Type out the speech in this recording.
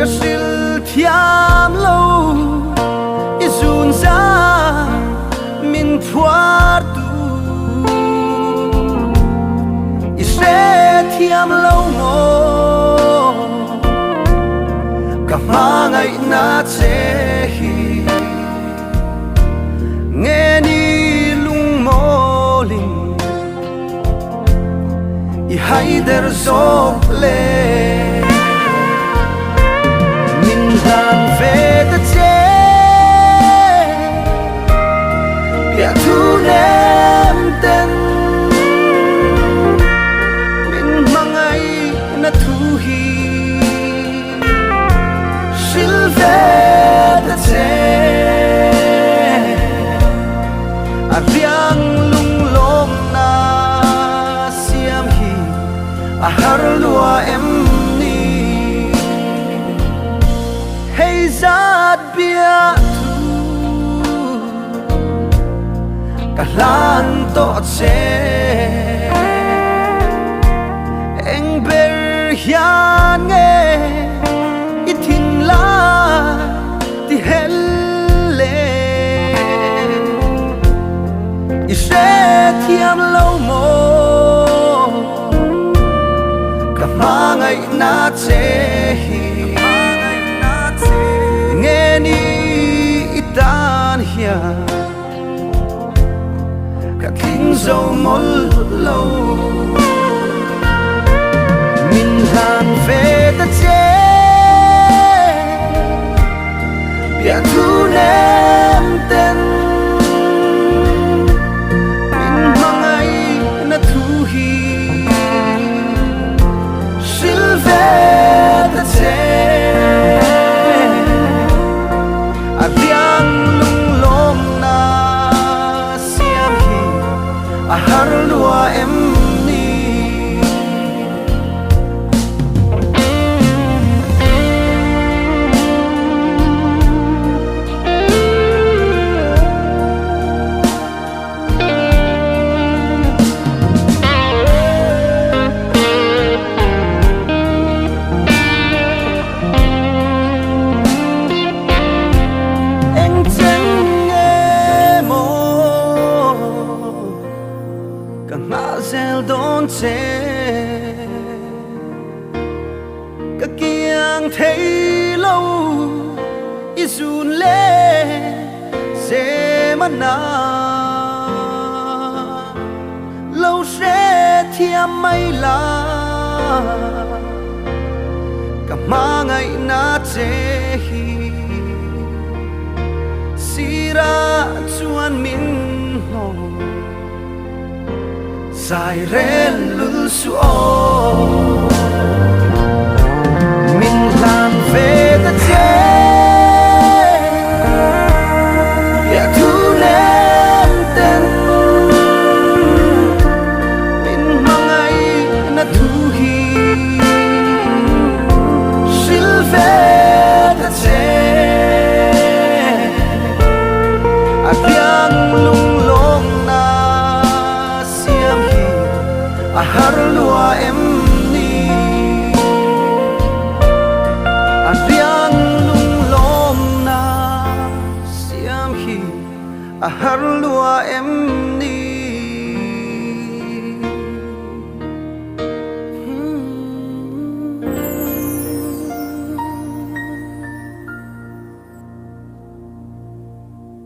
ka sil thiam lo izun za min phuar tu ise thiam lo mo ka mangai na che hi nghe ni lung mo ling i haider zop le min dan ve ta che bia tu nem ten min mangai na thu hi sil ve ta che riang lung lom na siam hi a har lua em ni hey zat bia tu ka lan to che eng ber hian nge i thin la ti hel ise thiam lo mo ka mangai na che hi nghe ni itan hia ka thing zo mol lo min han ve ta che bia tu nem ten har lua em ni zel don che ka kiang thei lo isun le se mana lo se thiam mai la ka mangai na che hi sira chuan min ho sai ren lul su o min lan ve ta che ya tu nem ten min mangai na thu hi sil ve ta che a piang lung long na a har lua em ni a riang lung lom na siam hi a har lua em